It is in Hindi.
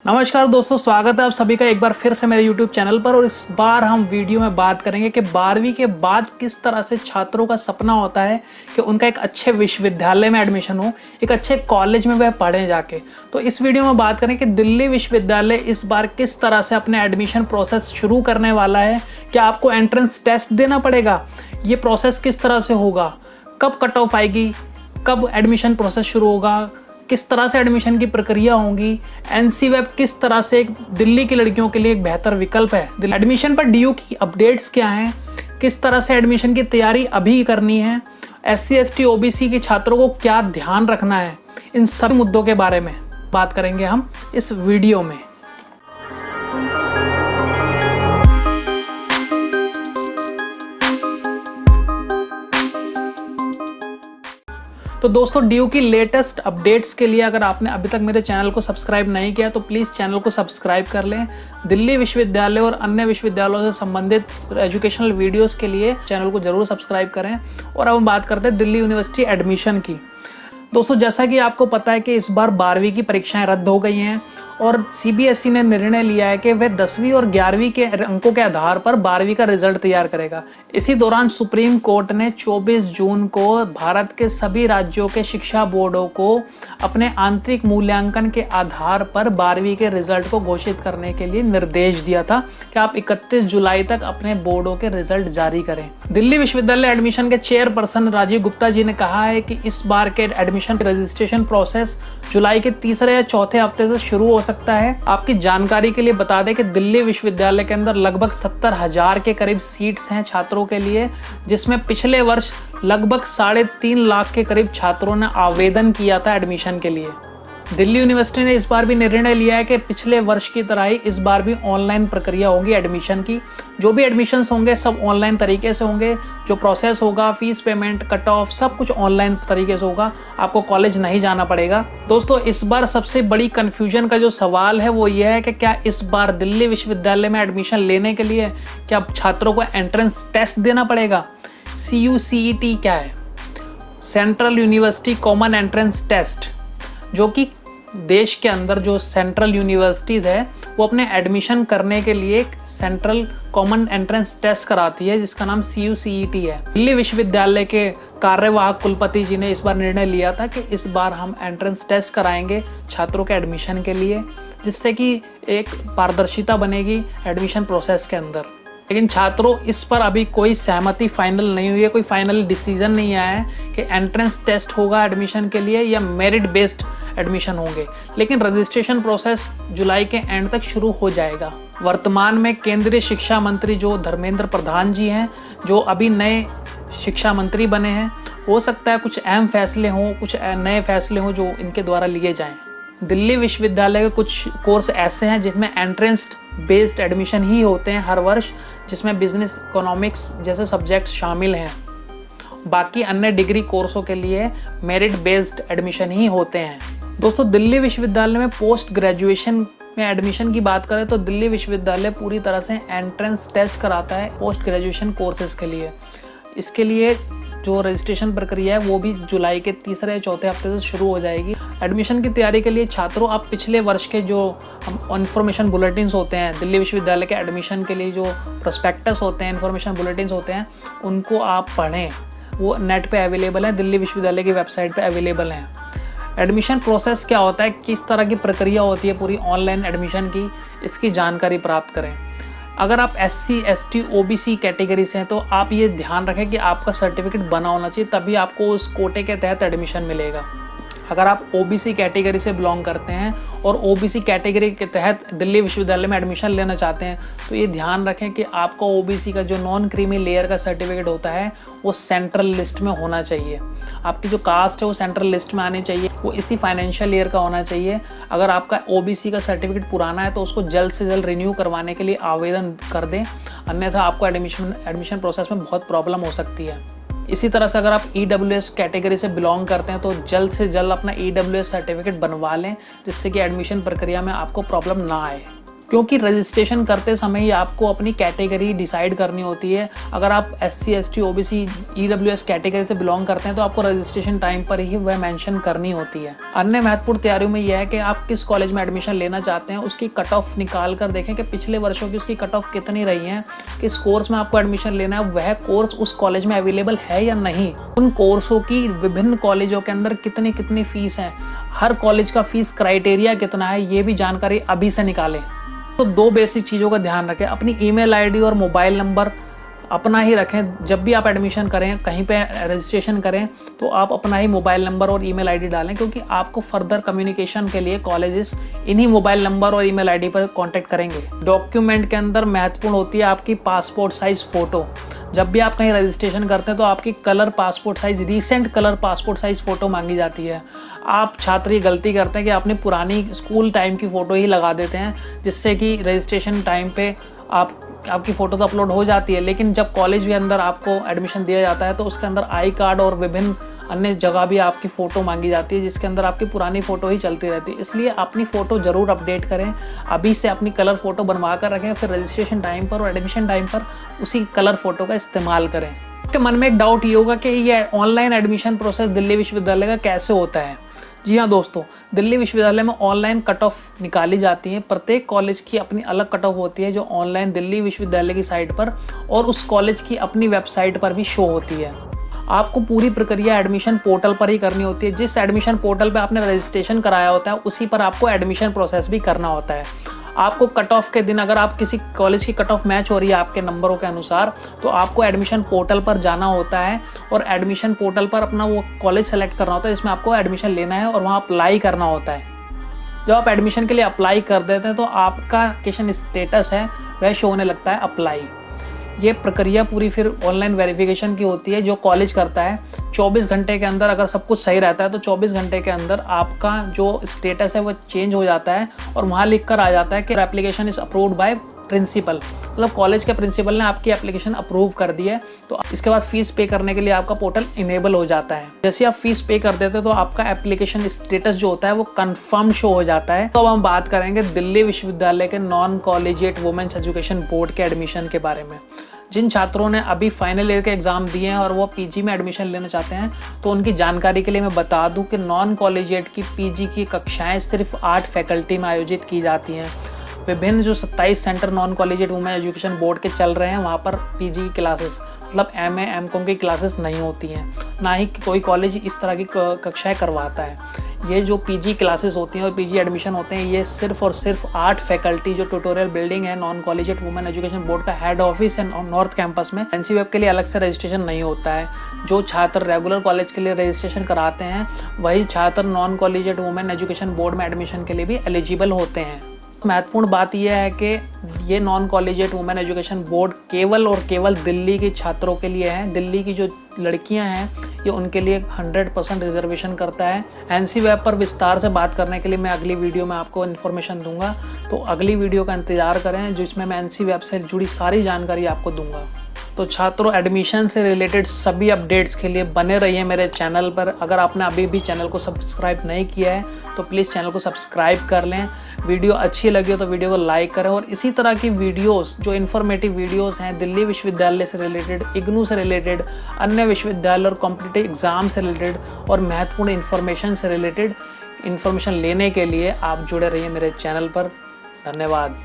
नमस्कार दोस्तों, स्वागत है आप सभी का एक बार फिर से मेरे YouTube चैनल पर। और इस बार हम वीडियो में बात करेंगे कि 12वीं के बाद किस तरह से छात्रों का सपना होता है कि उनका एक अच्छे विश्वविद्यालय में एडमिशन हो, एक अच्छे कॉलेज में वह पढ़ें जाके। तो इस वीडियो में बात करें कि दिल्ली विश्वविद्यालय इस बार किस तरह से अपने एडमिशन प्रोसेस शुरू करने वाला है। क्या आपको एंट्रेंस टेस्ट देना पड़ेगा? ये प्रोसेस किस तरह से होगा? कब कट ऑफ आएगी? कब एडमिशन प्रोसेस शुरू होगा? किस तरह से एडमिशन की प्रक्रिया होगी? एनसी वेब किस तरह से दिल्ली की लड़कियों के लिए एक बेहतर विकल्प है? एडमिशन पर डीयू की अपडेट्स क्या हैं? किस तरह से एडमिशन की तैयारी अभी करनी है? SC ST OBC के छात्रों को क्या ध्यान रखना है? इन सभी मुद्दों के बारे में बात करेंगे हम इस वीडियो में। तो दोस्तों, डीयू की लेटेस्ट अपडेट्स के लिए अगर आपने अभी तक मेरे चैनल को सब्सक्राइब नहीं किया तो प्लीज़ चैनल को सब्सक्राइब कर लें। दिल्ली विश्वविद्यालय और अन्य विश्वविद्यालयों से संबंधित एजुकेशनल वीडियोस के लिए चैनल को जरूर सब्सक्राइब करें। और अब हम बात करते हैं दिल्ली यूनिवर्सिटी एडमिशन की। दोस्तों, जैसा कि आपको पता है कि इस बार 12वीं की परीक्षाएं रद्द हो गई हैं और CBSE ने निर्णय लिया है कि वह 10वीं और 11वीं के अंकों के आधार पर 12वीं का रिजल्ट तैयार करेगा। इसी दौरान सुप्रीम कोर्ट ने 24 जून को भारत के सभी राज्यों के शिक्षा बोर्डों को अपने आंतरिक मूल्यांकन के आधार पर 12वीं के रिजल्ट को घोषित करने के लिए निर्देश दिया था कि आप 31 जुलाई तक अपने बोर्डों के रिजल्ट जारी करें। दिल्ली विश्वविद्यालय एडमिशन के चेयरपर्सन राजीव गुप्ता जी ने कहा है कि इस बार के एडमिशन रजिस्ट्रेशन प्रोसेस जुलाई के तीसरे या चौथे हफ्ते से शुरू हो सकता है। आपकी जानकारी के लिए बता दें कि दिल्ली विश्वविद्यालय के अंदर लगभग 70,000 के करीब सीट्स हैं छात्रों के लिए, जिसमें पिछले वर्ष लगभग 3.5 लाख के करीब छात्रों ने आवेदन किया था एडमिशन के लिए। दिल्ली यूनिवर्सिटी ने इस बार भी निर्णय लिया है कि पिछले वर्ष की तरह ही इस बार भी ऑनलाइन प्रक्रिया होगी एडमिशन की। जो भी एडमिशन्स होंगे सब ऑनलाइन तरीके से होंगे। जो प्रोसेस होगा, फीस पेमेंट, कट ऑफ, सब कुछ ऑनलाइन तरीके से होगा। आपको कॉलेज नहीं जाना पड़ेगा। दोस्तों, इस बार सबसे बड़ी कन्फ्यूजन का जो सवाल है वो ये है कि क्या इस बार दिल्ली विश्वविद्यालय में एडमिशन लेने के लिए क्या छात्रों को एंट्रेंस टेस्ट देना पड़ेगा? CUCET क्या है? Central university common entrance test, जो कि देश के अंदर जो सेंट्रल यूनिवर्सिटीज़ है वो अपने एडमिशन करने के लिए एक सेंट्रल कॉमन एंट्रेंस टेस्ट कराती है जिसका नाम CUCET है। दिल्ली विश्वविद्यालय के कार्यवाहक कुलपति जी ने इस बार निर्णय लिया था कि इस बार हम एंट्रेंस टेस्ट कराएंगे छात्रों के एडमिशन के लिए, जिससे कि एक पारदर्शिता बनेगी एडमिशन प्रोसेस के अंदर। लेकिन छात्रों, इस पर अभी कोई सहमति फाइनल नहीं हुई है, कोई फाइनल डिसीजन नहीं आया है कि एंट्रेंस टेस्ट होगा एडमिशन के लिए या मेरिट बेस्ड एडमिशन होंगे। लेकिन रजिस्ट्रेशन प्रोसेस जुलाई के एंड तक शुरू हो जाएगा। वर्तमान में केंद्रीय शिक्षा मंत्री जो धर्मेंद्र प्रधान जी हैं, जो अभी नए शिक्षा मंत्री बने हैं, हो सकता है कुछ अहम फैसले हों, कुछ नए फैसले हों जो इनके द्वारा लिए जाएं। दिल्ली विश्वविद्यालय के कुछ कोर्स ऐसे हैं जिसमें एंट्रेंस बेस्ड एडमिशन ही होते हैं हर वर्ष, जिसमें बिजनेस, इकोनॉमिक्स जैसे सब्जेक्ट्स शामिल हैं। बाकी अन्य डिग्री कोर्सों के लिए मेरिट बेस्ड एडमिशन ही होते हैं। दोस्तों, दिल्ली विश्वविद्यालय में पोस्ट ग्रेजुएशन में एडमिशन की बात करें तो दिल्ली विश्वविद्यालय पूरी तरह से एंट्रेंस टेस्ट कराता है पोस्ट ग्रेजुएशन कोर्सेज के लिए। इसके लिए जो रजिस्ट्रेशन प्रक्रिया है वो भी जुलाई के तीसरे या चौथे हफ्ते से शुरू हो जाएगी। एडमिशन की तैयारी के लिए छात्रों, आप पिछले वर्ष के जो इन्फॉर्मेशन बुलेटिन्स होते हैं, दिल्ली विश्वविद्यालय के एडमिशन के लिए जो प्रोस्पेक्टस होते हैं, इन्फॉर्मेशन बुलेटिन्स होते हैं, उनको आप पढ़ें। वो नेट पे अवेलेबल है, दिल्ली विश्वविद्यालय की वेबसाइट पे अवेलेबल हैं। एडमिशन प्रोसेस क्या होता है, किस तरह की प्रक्रिया होती है पूरी ऑनलाइन एडमिशन की, इसकी जानकारी प्राप्त करें। अगर आप SC ST OBC कैटेगरी से हैं तो आप ये ध्यान रखें कि आपका सर्टिफिकेट बना होना चाहिए, तभी आपको उस कोटे के तहत एडमिशन मिलेगा। अगर आप OBC कैटेगरी से बिलोंग करते हैं और OBC कैटेगरी के तहत दिल्ली विश्वविद्यालय में एडमिशन लेना चाहते हैं तो ये ध्यान रखें कि आपका OBC का जो नॉन क्रीमी लेयर का सर्टिफिकेट होता है वो सेंट्रल लिस्ट में होना चाहिए। आपकी जो कास्ट है वो सेंट्रल लिस्ट में आनी चाहिए, वो इसी फाइनेंशियल ईयर का होना चाहिए। अगर आपका OBC का सर्टिफिकेट पुराना है तो उसको जल्द से जल्द रिन्यू करवाने के लिए आवेदन कर दें, अन्यथा आपको एडमिशन प्रोसेस में बहुत प्रॉब्लम हो सकती है। इसी तरह से अगर आप EWS कैटेगरी से बिलोंग करते हैं तो जल्द से जल्द अपना EWS सर्टिफिकेट बनवा लें, जिससे कि एडमिशन प्रक्रिया में आपको प्रॉब्लम ना आए। क्योंकि रजिस्ट्रेशन करते समय ही आपको अपनी कैटेगरी डिसाइड करनी होती है। अगर आप SC ST OBC EWS category से बिलोंग करते हैं तो आपको रजिस्ट्रेशन टाइम पर ही वह मेंशन करनी होती है। अन्य महत्वपूर्ण तैयारियों में यह है कि आप किस कॉलेज में एडमिशन लेना चाहते हैं उसकी कट ऑफ निकाल कर देखें कि पिछले वर्षों की उसकी कट ऑफ कितनी रही है, किस कोर्स में आपको एडमिशन लेना है वह कोर्स उस कॉलेज में अवेलेबल है या नहीं, उन कोर्सों की विभिन्न कॉलेजों के अंदर कितनी कितनी फीस है, हर कॉलेज का फीस क्राइटेरिया कितना है, ये भी जानकारी अभी से निकालें। तो 2 बेसिक चीज़ों का ध्यान रखें, अपनी ईमेल आईडी और मोबाइल नंबर अपना ही रखें। जब भी आप एडमिशन करें, कहीं पे रजिस्ट्रेशन करें तो आप अपना ही मोबाइल नंबर और ईमेल आईडी डालें, क्योंकि आपको फर्दर कम्युनिकेशन के लिए कॉलेजेस इन्हीं मोबाइल नंबर और ईमेल आईडी पर कांटेक्ट करेंगे। डॉक्यूमेंट के अंदर महत्वपूर्ण होती है आपकी पासपोर्ट साइज़ फ़ोटो। जब भी आप कहीं रजिस्ट्रेशन करते हैं तो आपकी colour passport size, recent colour passport size photo मांगी जाती है। आप छात्र ये गलती करते हैं कि अपनी पुरानी स्कूल टाइम की फ़ोटो ही लगा देते हैं, जिससे कि रजिस्ट्रेशन टाइम पे आपकी फ़ोटो तो अपलोड हो जाती है, लेकिन जब कॉलेज के अंदर आपको एडमिशन दिया जाता है तो उसके अंदर आई कार्ड और विभिन्न अन्य जगह भी आपकी फ़ोटो मांगी जाती है, जिसके अंदर आपकी पुरानी फ़ोटो ही चलती रहती है। इसलिए अपनी फ़ोटो ज़रूर अपडेट करें, अभी से अपनी कलर फ़ोटो बनवा कर रखें, फिर रजिस्ट्रेशन टाइम पर और एडमिशन टाइम पर उसी कलर फ़ोटो का इस्तेमाल करें। आपके मन में एक डाउट ये होगा कि ये ऑनलाइन एडमिशन प्रोसेस दिल्ली विश्वविद्यालय का कैसे होता है। जी हाँ दोस्तों, दिल्ली विश्वविद्यालय में ऑनलाइन कट ऑफ निकाली जाती है। प्रत्येक कॉलेज की अपनी अलग कट ऑफ होती है जो ऑनलाइन दिल्ली विश्वविद्यालय की साइट पर और उस कॉलेज की अपनी वेबसाइट पर भी शो होती है। आपको पूरी प्रक्रिया एडमिशन पोर्टल पर ही करनी होती है। जिस एडमिशन पोर्टल पर आपने रजिस्ट्रेशन कराया होता है उसी पर आपको एडमिशन प्रोसेस भी करना होता है। आपको कट ऑफ के दिन अगर आप किसी कॉलेज की कट ऑफ मैच हो रही है आपके नंबरों के अनुसार, तो आपको एडमिशन पोर्टल पर जाना होता है और एडमिशन पोर्टल पर अपना वो कॉलेज सेलेक्ट करना होता है जिसमें आपको एडमिशन लेना है और वहाँ अप्लाई करना होता है। जब आप एडमिशन के लिए अप्लाई कर देते हैं तो आपका एप्लीकेशन स्टेटस है वह शो होने लगता है अप्लाई। ये प्रक्रिया पूरी फिर ऑनलाइन वेरिफिकेशन की होती है जो कॉलेज करता है। 24 घंटे के अंदर अगर सब कुछ सही रहता है तो 24 घंटे के अंदर आपका जो स्टेटस है वो चेंज हो जाता है और वहाँ लिख कर आ जाता है कि application is approved by principal, मतलब कॉलेज के प्रिंसिपल ने आपकी एप्लीकेशन अप्रूव कर दी है। तो इसके बाद फीस पे करने के लिए आपका पोर्टल इनेबल हो जाता है। जैसे आप फीस पे कर देते हो तो आपका एप्लीकेशन स्टेटस जो होता है वो कंफर्म शो हो जाता है। तो अब हम बात करेंगे दिल्ली विश्वविद्यालय के non collegiate women's education board के एडमिशन के बारे में। जिन छात्रों ने अभी फाइनल ईयर के एग्ज़ाम दिए हैं और वो पीजी में एडमिशन लेना चाहते हैं तो उनकी जानकारी के लिए मैं बता दूं कि नॉन कॉलेजिएट की पीजी की कक्षाएं सिर्फ 8 फैकल्टी में आयोजित की जाती हैं। विभिन्न जो 27 centre non collegiate women education board के चल रहे हैं वहाँ पर पीजी की क्लासेस मतलब MA MCOM की क्लासेस नहीं होती हैं, ना ही कोई कॉलेज इस तरह की कक्षाएँ करवाता है। ये जो पीजी क्लासेस होती हैं और पीजी एडमिशन होते हैं ये सिर्फ और सिर्फ 8 फैकल्टी जो ट्यूटोरियल बिल्डिंग है non collegiate women education board का हेड ऑफिस है नॉर्थ कैंपस में। NCVEP के लिए अलग से रजिस्ट्रेशन नहीं होता है। जो छात्र रेगुलर कॉलेज के लिए रजिस्ट्रेशन कराते हैं वही छात्र non collegiate women education board में एडमिशन के लिए भी एलिजिबल होते हैं। महत्वपूर्ण बात यह है कि ये non collegiate women education board केवल और केवल दिल्ली के छात्रों के लिए है। दिल्ली की जो लड़कियां हैं ये उनके लिए 100% रिजर्वेशन करता है। NCVEP पर विस्तार से बात करने के लिए मैं अगली वीडियो में आपको इन्फॉर्मेशन दूंगा, तो अगली वीडियो का इंतज़ार करें जिसमें मैं NCVEP से जुड़ी सारी जानकारी आपको दूंगा। तो छात्रों, एडमिशन से रिलेटेड सभी अपडेट्स के लिए बने रहिए मेरे चैनल पर। अगर आपने अभी भी चैनल को सब्सक्राइब नहीं किया है तो प्लीज़ चैनल को सब्सक्राइब कर लें। वीडियो अच्छी लगी हो तो वीडियो को लाइक करें और इसी तरह की वीडियोस जो इन्फॉर्मेटिव वीडियोस हैं दिल्ली विश्वविद्यालय से रिलेटेड, IGNOU से रिलेटेड, अन्य विश्वविद्यालय और कॉम्पिटिटिव एग्ज़ाम से रिलेटेड और महत्वपूर्ण इन्फॉर्मेशन से रिलेटेड इन्फॉर्मेशन लेने के लिए आप जुड़े रहिए मेरे चैनल पर। धन्यवाद।